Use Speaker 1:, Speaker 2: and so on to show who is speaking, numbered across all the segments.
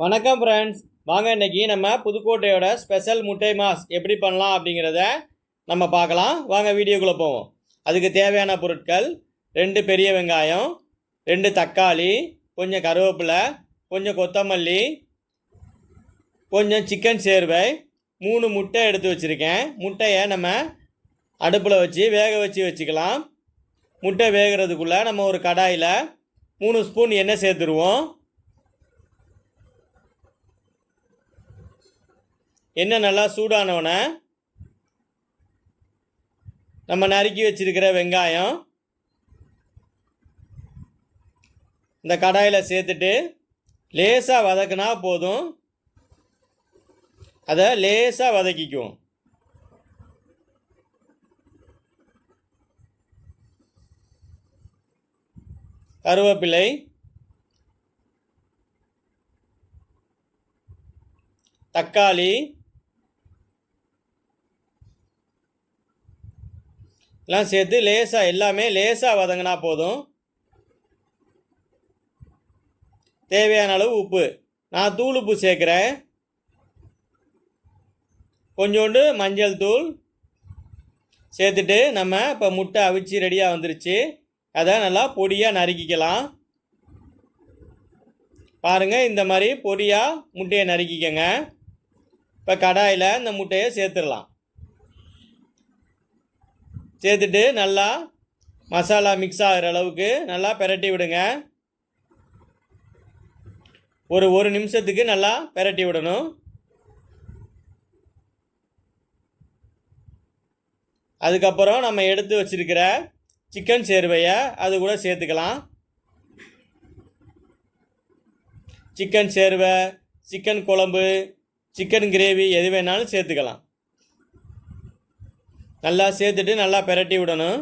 Speaker 1: வணக்கம் ஃப்ரெண்ட்ஸ், வாங்க இன்றைக்கி நம்ம புதுக்கோட்டையோட ஸ்பெஷல் முட்டை மாஸ் எப்படி பண்ணலாம் அப்படிங்கிறத நம்ம பார்க்கலாம். வாங்க வீடியோக்குள்ளே போவோம். அதுக்கு தேவையான பொருட்கள் 2 பெரிய வெங்காயம், 2 தக்காளி, கொஞ்சம் கருவேப்பிலை, கொஞ்சம் கொத்தமல்லி, கொஞ்சம் சிக்கன் சேர்வை, 3 முட்டை எடுத்து வச்சுருக்கேன். முட்டையை நம்ம அடுப்பில் வச்சு வேக வச்சுக்கலாம். முட்டை வேகிறதுக்குள்ளே நம்ம ஒரு கடாயில் 3 ஸ்பூன் எண்ணெய் சேர்த்துருவோம். எண்ணெய் நல்லா சூடானவுடனே நம்ம நறுக்கி வச்சிருக்கிற வெங்காயம் இந்த கடாயில் சேர்த்துட்டு லேசாக வதக்குனா போதும். அதை லேசாக வதக்கிக்குவோம். கருவேப்பிலை, தக்காளி எல்லாம் சேர்த்து எல்லாமே லேசாக வதங்கினா போதும். தேவையான அளவு உப்பு, நான் தூள் உப்பு சேர்க்குறேன். கொஞ்சோண்டு மஞ்சள் தூள் சேர்த்துட்டு நம்ம இப்போ முட்டை அவிச்சு ரெடியாக வந்துருச்சு. அதை நல்லா பொடியாக நறுக்கிக்கலாம். பாருங்கள், இந்த மாதிரி பொடியாக முட்டையை நறுக்கிக்கங்க. இப்போ கடாயில் இந்த முட்டையை சேர்த்துடலாம். சேர்த்துட்டு நல்லா மசாலா மிக்ஸ் ஆகிற அளவுக்கு நல்லா பிரட்டி விடுங்க. ஒரு நிமிஷத்துக்கு நல்லா பிரட்டி விடணும். அதுக்கப்புறம் நம்ம எடுத்து வச்சிருக்கிற சிக்கன் சேர்வையை அது கூட சேர்த்துக்கலாம். சிக்கன் சேர்வை, சிக்கன் குழம்பு, சிக்கன் கிரேவி எது வேணாலும் சேர்த்துக்கலாம். நல்லா சேர்த்துட்டு நல்லா பிரட்டி விடணும்.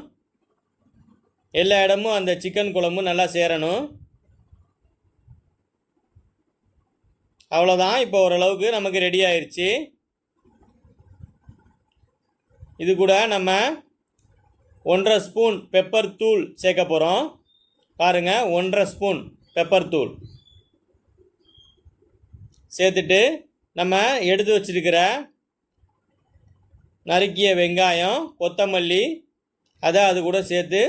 Speaker 1: எல்லா இடமும் அந்த சிக்கன் குழம்பு நல்லா சேரணும். அவ்வளோதான், இப்போ ஓரளவுக்கு நமக்கு ரெடி ஆயிடுச்சு. இது கூட நம்ம 1.5 ஸ்பூன் பெப்பர் தூள் சேர்க்க போகிறோம். பாருங்கள், 1.5 ஸ்பூன் பெப்பர் தூள் சேர்த்துட்டு நம்ம எடுத்து வச்சிருக்கிற நறுக்கிய வெங்காயம், கொத்தமல்லி அதை அது கூட சேர்த்து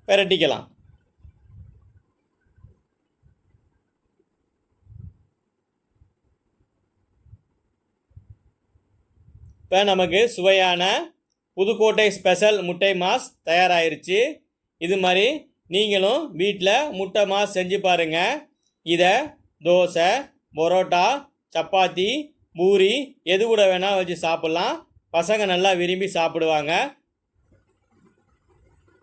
Speaker 1: பிரட்டிக்கலாம். இப்போ நமக்கு சுவையான புதுக்கோட்டை ஸ்பெஷல் முட்டை மாஸ் தயாராகிருச்சு. இது மாதிரி நீங்களும் வீட்டில் முட்டை மாஸ் செஞ்சு பாருங்கள். இதை தோசை, பரோட்டா, சப்பாத்தி, பூரி எது கூட வேணால் வச்சு சாப்பிட்லாம். பசங்க நல்லா விரும்பி சாப்பிடுவாங்க.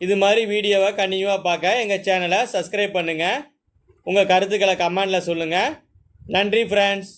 Speaker 1: இது மாதிரி வீடியோவை கண்டினியூவாக பார்க்க எங்கள் சேனலை சப்ஸ்கிரைப் பண்ணுங்கள். உங்கள் கருத்துக்களை கமெண்டில் சொல்லுங்கள். நன்றி ஃப்ரெண்ட்ஸ்.